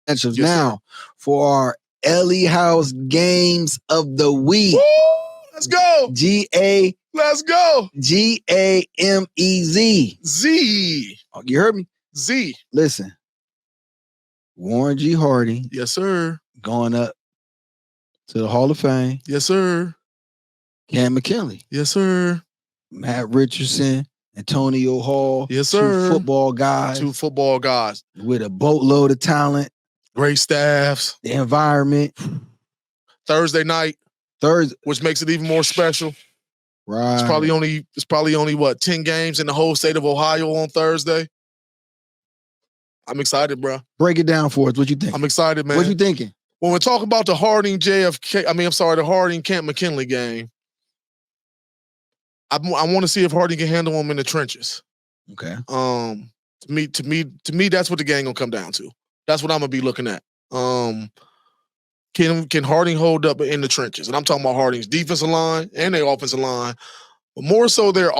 matchups. Now, for our Ellie House games of the week. Woo! Let's go. Let's go. GAMEZ. Z. Oh, you heard me? Z. Listen. Warren G. Harding. Yes, sir. Going up to the Hall of Fame. Yes, sir. Canton McKinley. Yes, sir. Matt Richardson. Antonio Hall. Yes, sir. Two football guys. With a boatload of talent. Great staffs. The environment. Thursday night. Which makes it even more special. Right. It's probably only what, 10 games in the whole state of Ohio on Thursday. I'm excited, bro. Break it down for us. What you think? I'm excited, man. What you thinking? When we talk about the Harding the Harding Canton McKinley game, I want to see if Harding can handle them in the trenches. Okay. To me, that's what the game gonna come down to. That's what I'm gonna be looking at. Can Harding hold up in the trenches? And I'm talking about Harding's defensive line and their offensive line, but more so their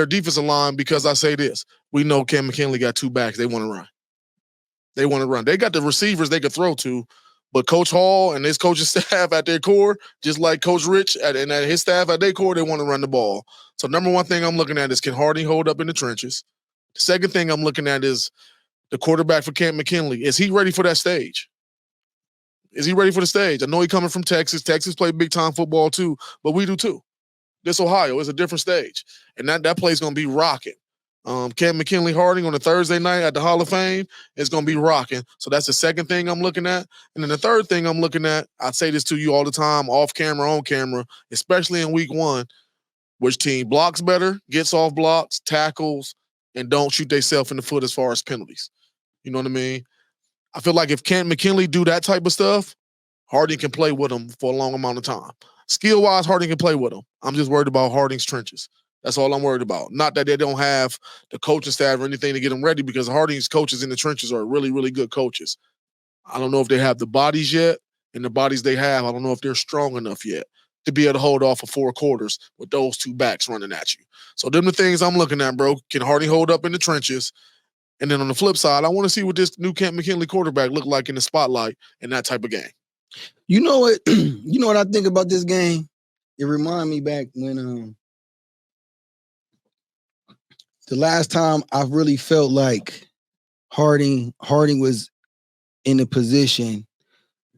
defensive line, because I say this: we know Canton McKinley got two backs. They want to run. They got the receivers they could throw to, but Coach Hall and his coaching staff at their core, just like Coach Rich and his staff at their core, they want to run the ball. So number one thing I'm looking at is, can Harding hold up in the trenches? The second thing I'm looking at is the quarterback for Canton McKinley. Is he ready for that stage? Is he ready for the stage? I know he's coming from Texas. Texas play big-time football too, but we do too. This Ohio is a different stage, and that play's going to be rocking. Canton McKinley Harding on a Thursday night at the Hall of Fame is going to be rocking. So that's the second thing I'm looking at. And then the third thing I'm looking at, I say this to you all the time, off camera, on camera, especially in week one, which team blocks better, gets off blocks, tackles, and don't shoot themselves in the foot as far as penalties. You know what I mean? I feel like if Canton McKinley do that type of stuff, Harding can play with them for a long amount of time. Skill-wise, Harding can play with them. I'm just worried about Harding's trenches. That's all I'm worried about. Not that they don't have the coaching staff or anything to get them ready, because Harding's coaches in the trenches are really, really good coaches. I don't know if they have the bodies yet, and the bodies they have, I don't know if they're strong enough yet to be able to hold off for 4 quarters with those two backs running at you. So them the things I'm looking at, bro. Can Harding hold up in the trenches? And then on the flip side, I want to see what this new Canton McKinley quarterback look like in the spotlight in that type of game. You know what? You know what I think about this game? It reminds me back when the last time I really felt like Harding was in a position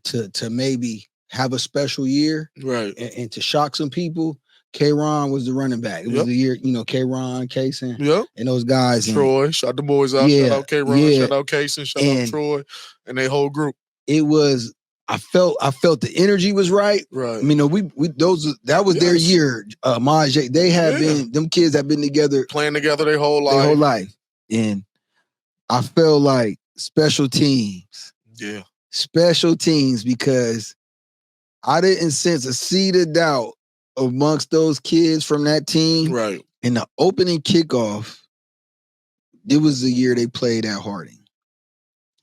to maybe have a special year, right, and to shock some people. K-Ron was the running back. It was the year, K-Ron, Kaysen, and those guys. Troy, shout the boys out. Yeah, shout out K-Ron, shout out Kaysen, shout out Troy, and their whole group. It was, I felt the energy was right. Right. I mean, that was their year. Maj, they had been, them kids have been together, playing together their whole life. And I felt like special teams. Yeah. Special teams, because I didn't sense a seed of doubt amongst those kids from that team. Right. In the opening kickoff, it was the year they played at Harding.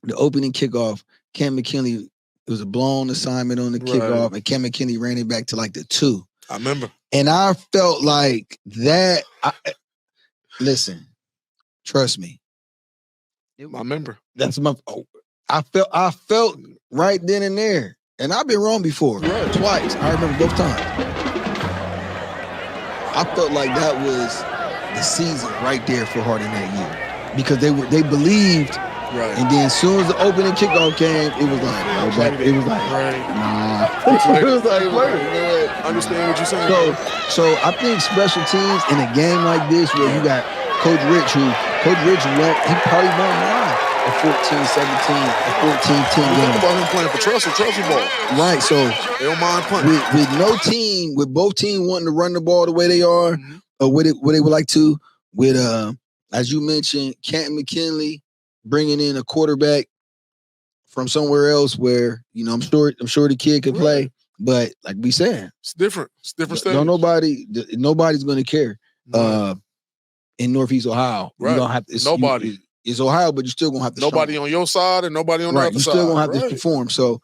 The opening kickoff, Canton McKinley, it was a blown assignment on the kickoff, and Canton McKinley ran it back to like the 2. I remember. And I felt like that. Listen, trust me. I remember. That's my. I felt right then and there, and I've been wrong before, twice. I remember both times. I felt like that was the season right there for Harding that year, because they believed, and then as soon as the opening kickoff came, it was like, nah. It was like, I understand what you're saying. So I think special teams in a game like this, where you got Coach Rich went, he probably won't mind a 14-17, a 14-10 game. Think about him playing for Trestle ball. Right, so they don't mind punting. With both teams wanting to run the ball the way they are, or what they would like to, with as you mentioned, Canton McKinley bringing in a quarterback from somewhere else where, I'm sure the kid could play, but like we said, it's different. It's different stage. Nobody's going to care in Northeast Ohio. Right. You don't have to. Nobody. It's Ohio, but you're still gonna have to. Nobody on your side and nobody on the other side. You're still gonna have to perform. So,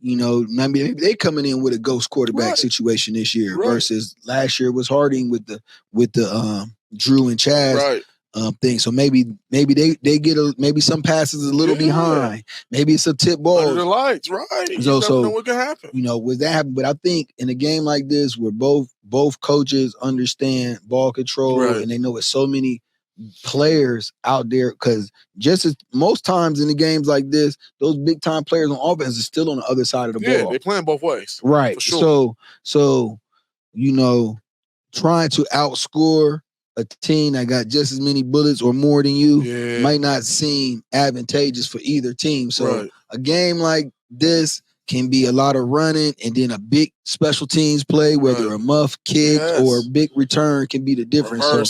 maybe they coming in with a ghost quarterback situation this year versus last year was Harding with the Drew and Chaz. Right. thing. So maybe they get maybe some passes a little behind. Maybe it's a tip ball. Under the lights, right? You never know what can happen. With that happen, but I think in a game like this where both coaches understand ball control and they know with so many players out there, because just as most times in the games like this, those big time players on offense are still on the other side of the ball. Yeah, they're playing both ways. Right. For sure. So trying to outscore a team that got just as many bullets or more than you might not seem advantageous for either team. So a game like this can be a lot of running and then a big special teams play, whether a muff kick or a big return can be the difference. So,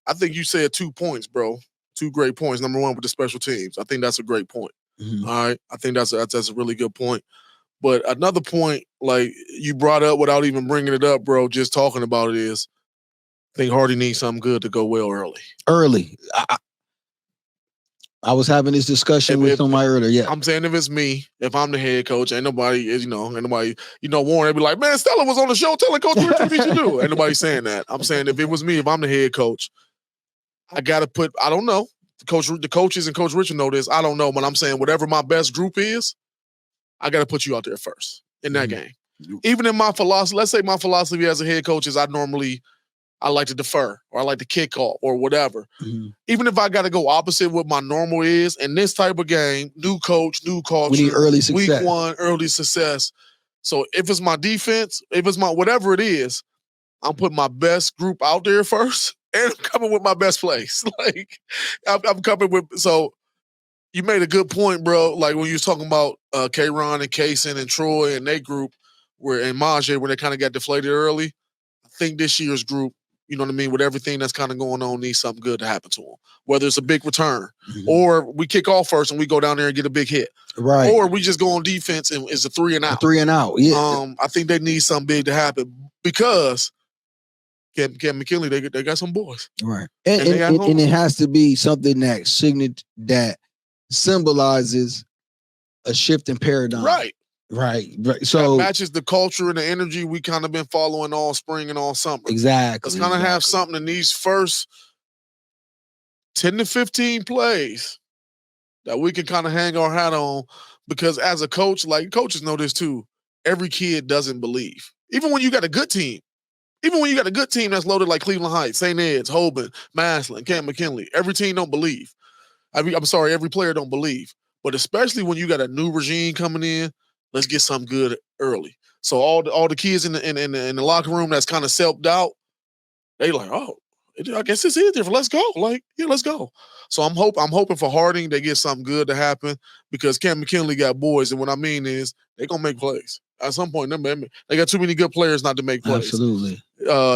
I think you said 2 points, bro. 2 great points. Number one with the special teams. I think that's a great point. Mm-hmm. All right. I think that's a really good point. But another point, like you brought up without even bringing it up, bro, just talking about it is, I think Hardy needs something good to go well early. I was having this discussion with somebody earlier. Yeah, I'm saying if it's me, if I'm the head coach, ain't nobody, Warren, they'd be like, man, Stella was on the show telling Coach Richard what he should do. Ain't nobody saying that. I'm saying if it was me, if I'm the head coach, I got to put, I don't know. The coaches and Coach Richard know this. I don't know, but I'm saying whatever my best group is, I got to put you out there first in that game. Even in my philosophy, let's say my philosophy as a head coach is I like to defer or I like to kick off or whatever. Mm-hmm. Even if I got to go opposite what my normal is, in this type of game, new coach, new culture, we need early success. Week 1, early success. So if it's my defense, if it's my whatever it is, I'm putting my best group out there first and I'm coming with my best plays. Like I'm coming with, so you made a good point, bro. Like when you was talking about K-Ron and Kaysen and Troy and their group and Majay, where they kind of got deflated early. I think this year's group, you know what I mean, with everything that's kind of going on, needs something good to happen to them. Whether it's a big return or we kick off first and we go down there and get a big hit. Right. Or we just go on defense and it's a 3 and out. 3 and out, yeah. I think they need something big to happen because Canton McKinley, they got some boys. Right. And it has to be something that symbolizes a shift in paradigm. Right. So that matches the culture and the energy we kind of been following all spring and all summer. Exactly. Let's kind of have something in these first 10 to 15 plays that we can kind of hang our hat on, because as a coach, like coaches know this too, every kid doesn't believe. Even when you got a good team. Even when you got a good team that's loaded like Cleveland Heights, St. Ed's, Hoban, Maslin, Canton McKinley, every team don't believe. Every player don't believe. But especially when you got a new regime coming in, let's get something good early. So all the kids in the locker room that's kind of self-doubt, they like, oh, I guess this is different. Let's go. Like, yeah, let's go. So I'm hoping for Harding they get something good to happen, because Canton McKinley got boys, and what I mean is they're gonna make plays. At some point, they got too many good players not to make plays. Absolutely.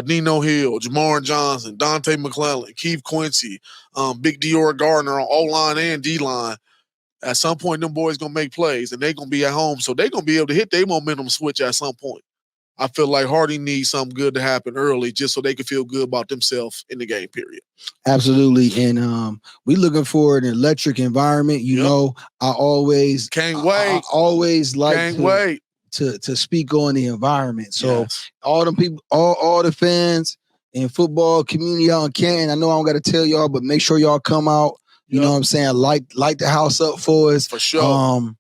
Nino Hill, Jamar Johnson, Dante McClellan, Keith Quincy, Big Dior Gardner on O-line and D-line. At some point, them boys going to make plays, and they're going to be at home, so they're going to be able to hit their momentum switch at some point. I feel like Hardy needs something good to happen early just so they can feel good about themselves in the game period. Absolutely. And we looking for an electric environment. You know, I always can't wait. I always like to speak on the environment. So all them people, all the fans and football community out in Canton, I know I don't got to tell y'all, but make sure y'all come out. You know what I'm saying? Light the house up for us. For sure.